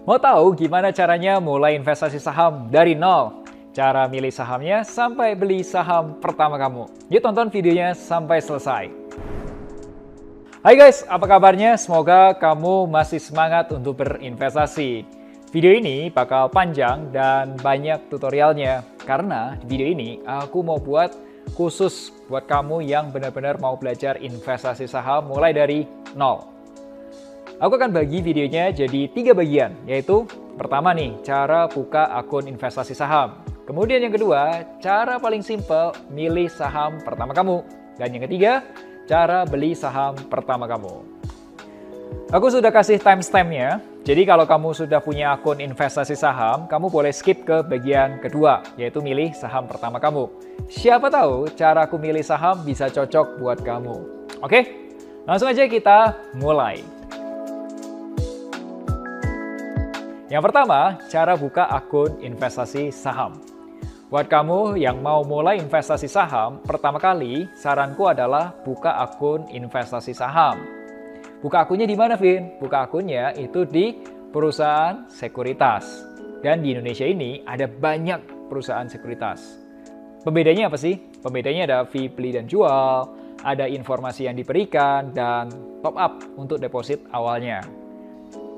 Mau tahu gimana caranya mulai investasi saham dari nol? Cara milih sahamnya sampai beli saham pertama kamu. Yuk tonton videonya sampai selesai. Hai guys, apa kabarnya? Semoga kamu masih semangat untuk berinvestasi. Video ini bakal panjang dan banyak tutorialnya. Karena di video ini aku mau buat khusus buat kamu yang benar-benar mau belajar investasi saham mulai dari nol. Aku akan bagi videonya jadi 3 bagian, yaitu pertama nih, cara buka akun investasi saham. Kemudian yang kedua, cara paling simple milih saham pertama kamu. Dan yang ketiga, cara beli saham pertama kamu. Aku sudah kasih timestamp-nya, jadi kalau kamu sudah punya akun investasi saham, kamu boleh skip ke bagian kedua, yaitu milih saham pertama kamu. Siapa tahu cara aku milih saham bisa cocok buat kamu. Oke, langsung aja kita mulai. Yang pertama, cara buka akun investasi saham. Buat kamu yang mau mulai investasi saham, pertama kali saranku adalah buka akun investasi saham. Buka akunnya di mana, Vin? Buka akunnya itu di perusahaan sekuritas. Dan di Indonesia ini ada banyak perusahaan sekuritas. Pembedanya apa sih? Pembedanya ada fee beli dan jual, ada informasi yang diberikan, dan top up untuk deposit awalnya.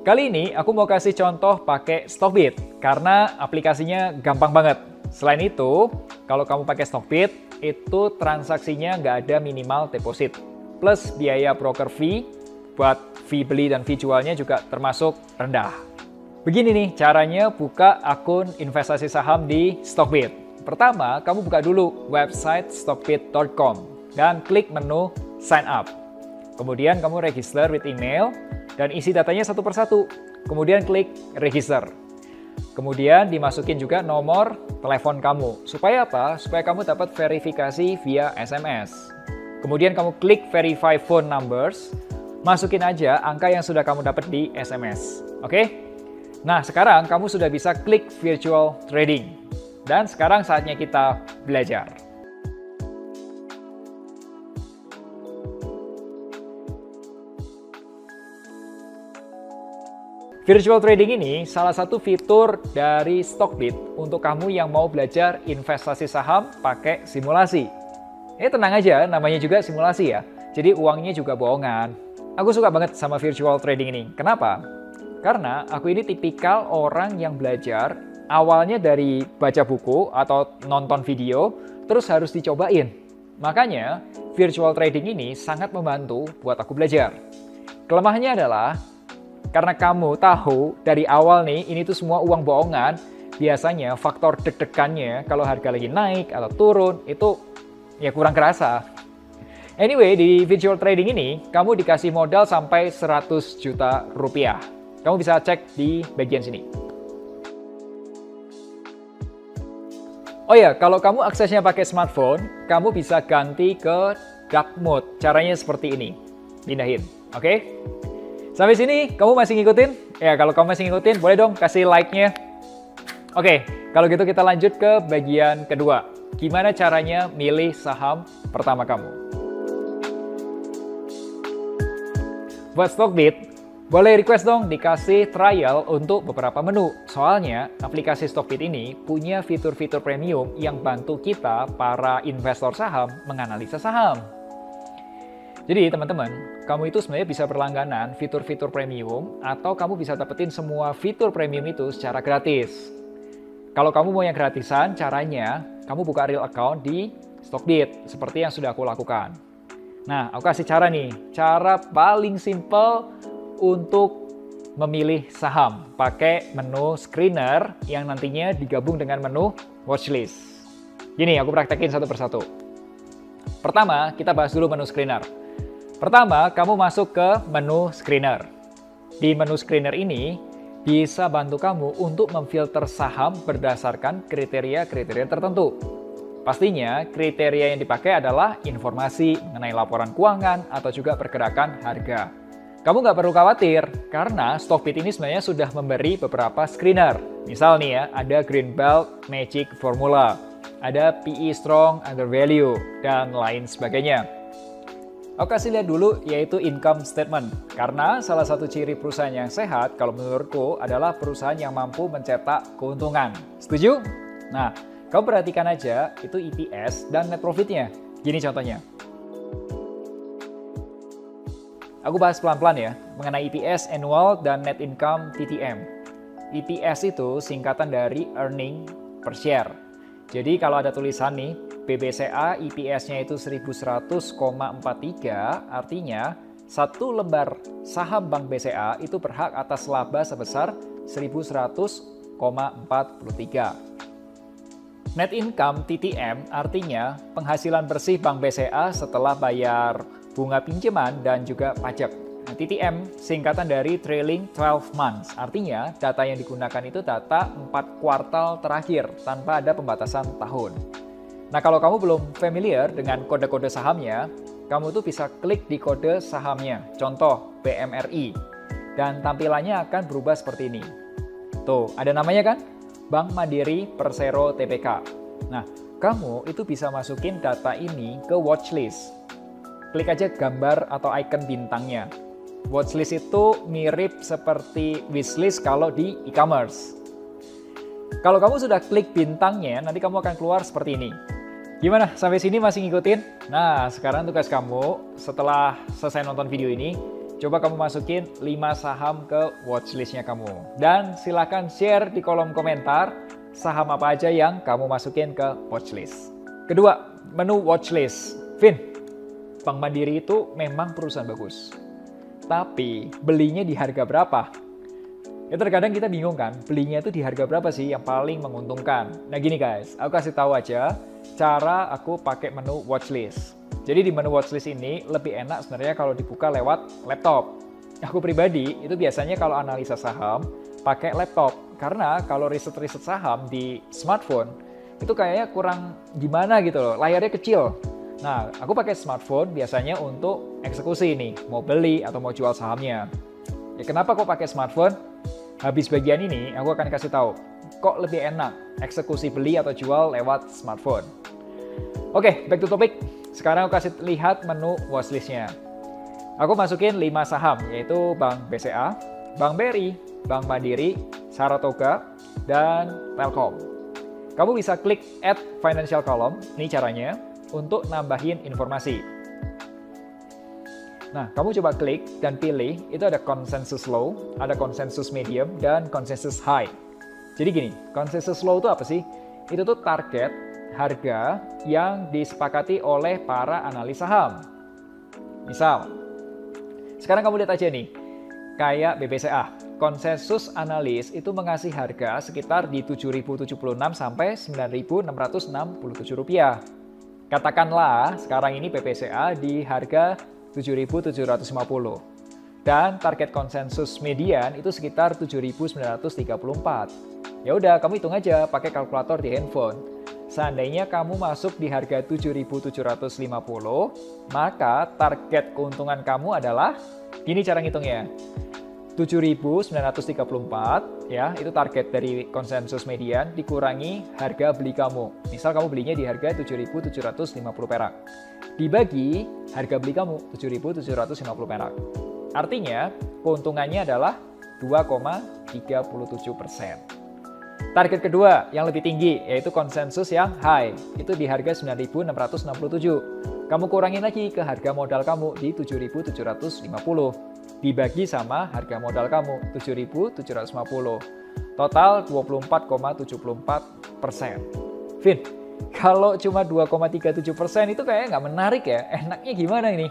Kali ini aku mau kasih contoh pakai Stockbit karena aplikasinya gampang banget. Selain itu, kalau kamu pakai Stockbit, itu transaksinya nggak ada minimal deposit. Plus biaya broker fee, buat fee beli dan fee jualnya juga termasuk rendah. Begini nih caranya buka akun investasi saham di Stockbit. Pertama, kamu buka dulu website stockbit.com dan klik menu sign up. Kemudian kamu register with email, dan isi datanya satu persatu. Kemudian klik register. Kemudian dimasukin juga nomor telepon kamu. Supaya apa? Supaya kamu dapat verifikasi via SMS. Kemudian kamu klik verify phone numbers. Masukin aja angka yang sudah kamu dapat di SMS. Oke? Nah, sekarang kamu sudah bisa klik virtual trading. Dan sekarang saatnya kita belajar. Virtual trading ini salah satu fitur dari Stockbit untuk kamu yang mau belajar investasi saham pakai simulasi. Tenang aja, namanya juga simulasi ya. Jadi uangnya juga bohongan. Aku suka banget sama virtual trading ini. Kenapa? Karena aku ini tipikal orang yang belajar awalnya dari baca buku atau nonton video, terus harus dicobain. Makanya virtual trading ini sangat membantu buat aku belajar. Kelemahannya adalah karena kamu tahu dari awal nih, ini tuh semua uang bohongan, biasanya faktor deg-degannya kalau harga lagi naik atau turun, itu ya kurang kerasa. Anyway, di virtual trading ini, kamu dikasih modal sampai 100 juta rupiah. Kamu bisa cek di bagian sini. Oh ya, kalau kamu aksesnya pakai smartphone, kamu bisa ganti ke dark mode. Caranya seperti ini. Pindahin, oke? Sampai sini, kamu masih ngikutin? Ya, kalau kamu masih ngikutin, boleh dong kasih like-nya. Oke, kalau gitu kita lanjut ke bagian kedua. Gimana caranya milih saham pertama kamu? Buat Stockbit, boleh request dong dikasih trial untuk beberapa menu. Soalnya, aplikasi Stockbit ini punya fitur-fitur premium yang bantu kita, para investor saham, menganalisa saham. Jadi teman-teman, kamu itu sebenarnya bisa berlangganan fitur-fitur premium atau kamu bisa dapetin semua fitur premium itu secara gratis. Kalau kamu mau yang gratisan, caranya kamu buka real account di Stockbit seperti yang sudah aku lakukan. Nah, aku kasih cara nih, cara paling simple untuk memilih saham. Pakai menu screener yang nantinya digabung dengan menu watchlist. Gini, aku praktekin satu persatu. Pertama, kita bahas dulu menu screener. Pertama, kamu masuk ke menu screener. Di menu screener ini, bisa bantu kamu untuk memfilter saham berdasarkan kriteria-kriteria tertentu. Pastinya, kriteria yang dipakai adalah informasi mengenai laporan keuangan atau juga pergerakan harga. Kamu nggak perlu khawatir, karena Stockbit ini sebenarnya sudah memberi beberapa screener. Misal nih ya, ada Green Belt Magic Formula, ada PE Strong Undervalue, dan lain sebagainya. Aku kasih lihat dulu yaitu income statement. Karena salah satu ciri perusahaan yang sehat kalau menurutku adalah perusahaan yang mampu mencetak keuntungan. Setuju? Nah, kamu perhatikan aja itu EPS dan net profitnya. Gini contohnya. Aku bahas pelan-pelan ya mengenai EPS annual dan net income TTM. EPS itu singkatan dari earning per share. Jadi kalau ada tulisan nih, BBCA EPS-nya itu 1100,43, artinya satu lembar saham Bank BCA itu berhak atas laba sebesar 1100,43. Net income TTM artinya penghasilan bersih Bank BCA setelah bayar bunga pinjaman dan juga pajak. Nah, TTM singkatan dari trailing 12 months, artinya data yang digunakan itu data 4 kuartal terakhir tanpa ada pembatasan tahun. Nah, kalau kamu belum familiar dengan kode-kode sahamnya, kamu tuh bisa klik di kode sahamnya, contoh BMRI, dan tampilannya akan berubah seperti ini. Tuh, ada namanya kan? Bank Mandiri Persero Tbk. Nah, kamu itu bisa masukin data ini ke watchlist. Klik aja gambar atau icon bintangnya. Watchlist itu mirip seperti wishlist kalau di e-commerce. Kalau kamu sudah klik bintangnya, nanti kamu akan keluar seperti ini. Gimana? Sampai sini masih ngikutin? Nah, sekarang tugas kamu setelah selesai nonton video ini, coba kamu masukin 5 saham ke watchlist-nya kamu. Dan silakan share di kolom komentar saham apa aja yang kamu masukin ke watchlist. Kedua, menu watchlist. Vin, Bank Mandiri itu memang perusahaan bagus. Tapi belinya di harga berapa? Ya terkadang kita bingung kan, belinya itu di harga berapa sih yang paling menguntungkan. Nah gini guys, aku kasih tahu aja cara aku pakai menu watchlist. Jadi di menu watchlist ini lebih enak sebenarnya kalau dibuka lewat laptop. Aku pribadi itu biasanya kalau analisa saham pakai laptop. Karena kalau riset-riset saham di smartphone itu kayaknya kurang gimana gitu loh, layarnya kecil. Nah, aku pakai smartphone biasanya untuk eksekusi nih, mau beli atau mau jual sahamnya. Ya kenapa kok pakai smartphone? Habis bagian ini, aku akan kasih tahu kok lebih enak eksekusi beli atau jual lewat smartphone. Oke, back to topic. Sekarang aku kasih lihat menu watchlist-nya. Aku masukin 5 saham, yaitu Bank BCA, Bank BRI, Bank Mandiri, Saratoga, dan Telkom. Kamu bisa klik Add Financial Column, ini caranya, untuk nambahin informasi. Nah, kamu coba klik dan pilih, itu ada consensus low, ada consensus medium, dan consensus high. Jadi gini, consensus low itu apa sih? Itu tuh target harga yang disepakati oleh para analis saham. Misal, sekarang kamu lihat aja nih, kayak BBCA, konsensus analis itu mengasih harga sekitar di 7.076 sampai 9.667 rupiah. Katakanlah sekarang ini BBCA di harga 7.750 dan target konsensus median itu sekitar 7.934. Ya udah, kamu hitung aja pakai kalkulator di handphone. Seandainya kamu masuk di harga 7.750, maka target keuntungan kamu adalah gini cara ngitungnya. 7.934 ya, itu target dari konsensus median dikurangi harga beli kamu. Misal kamu belinya di harga 7.750 perak. Dibagi harga beli kamu 7.750 perak. Artinya keuntungannya adalah 2,37%. Target kedua yang lebih tinggi yaitu konsensus yang high, itu di harga 9.667. Kamu kurangin lagi ke harga modal kamu di 7.750. Dibagi sama harga modal kamu 7.750. Total 24,74%. Vin, kalau cuma 2,37% itu kayaknya nggak menarik ya. Enaknya gimana ini?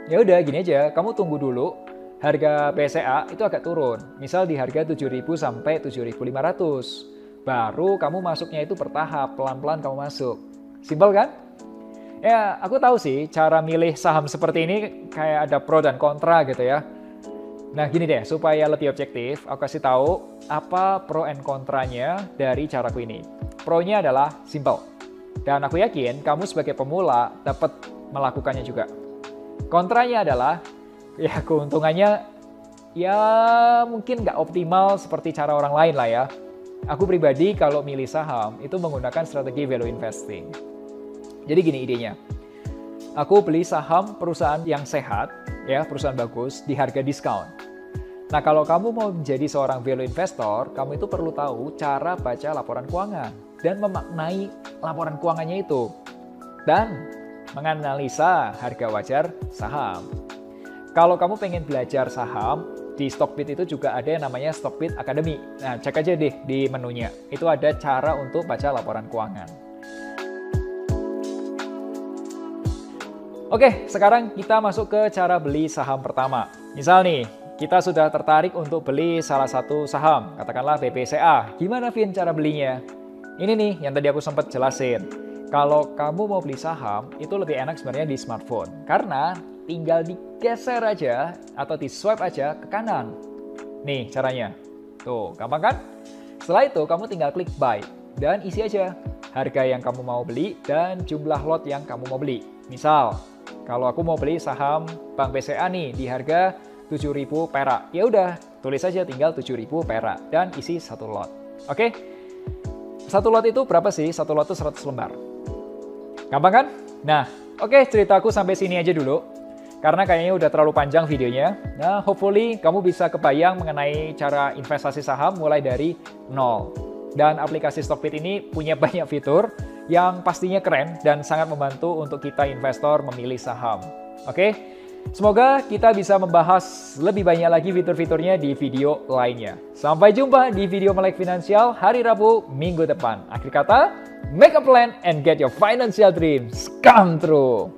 Ya udah gini aja, kamu tunggu dulu harga BCA itu agak turun. Misal di harga 7.000 sampai 7.500. Baru kamu masuknya itu bertahap, pelan-pelan kamu masuk. Simpel kan? Ya, aku tahu sih cara milih saham seperti ini kayak ada pro dan kontra gitu ya. Nah gini deh, supaya lebih objektif, aku kasih tahu apa pro and kontranya dari caraku ini. Pro-nya adalah simple. Dan aku yakin kamu sebagai pemula dapat melakukannya juga. Kontranya adalah, ya keuntungannya ya mungkin nggak optimal seperti cara orang lain lah ya. Aku pribadi kalau milih saham itu menggunakan strategi value investing. Jadi gini idenya. aku beli saham perusahaan yang sehat, ya, perusahaan bagus di harga diskon. Nah, kalau kamu mau menjadi seorang value investor, kamu itu perlu tahu cara baca laporan keuangan dan memaknai laporan keuangannya itu dan menganalisa harga wajar saham. Kalau kamu pengen belajar saham, di Stockbit itu juga ada yang namanya Stockbit Academy. Nah, cek aja deh di menunya. Itu ada cara untuk baca laporan keuangan. Oke, sekarang kita masuk ke cara beli saham pertama. Misal nih, kita sudah tertarik untuk beli salah satu saham, katakanlah BPCA. Gimana, Vin, cara belinya? Ini nih yang tadi aku sempat jelasin. Kalau kamu mau beli saham, itu lebih enak sebenarnya di smartphone. Karena tinggal digeser aja atau di swipe aja ke kanan. Nih caranya. Tuh, gampang kan? Setelah itu, kamu tinggal klik buy. Dan isi aja harga yang kamu mau beli dan jumlah lot yang kamu mau beli. Misal, kalau aku mau beli saham Bank BCA nih di harga 7.000 perak. Ya udah, tulis aja tinggal 7.000 perak dan isi satu lot. Oke? Satu lot itu berapa sih? Satu lot itu 100 lembar. Gampang kan? Nah, oke, ceritaku sampai sini aja dulu. Karena kayaknya udah terlalu panjang videonya. Nah, hopefully kamu bisa kebayang mengenai cara investasi saham mulai dari nol. Dan aplikasi Stockbit ini punya banyak fitur yang pastinya keren dan sangat membantu untuk kita investor memilih saham. Oke? Semoga kita bisa membahas lebih banyak lagi fitur-fiturnya di video lainnya. Sampai jumpa di video Melek Finansial hari Rabu minggu depan. Akhir kata, make a plan and get your financial dreams come true.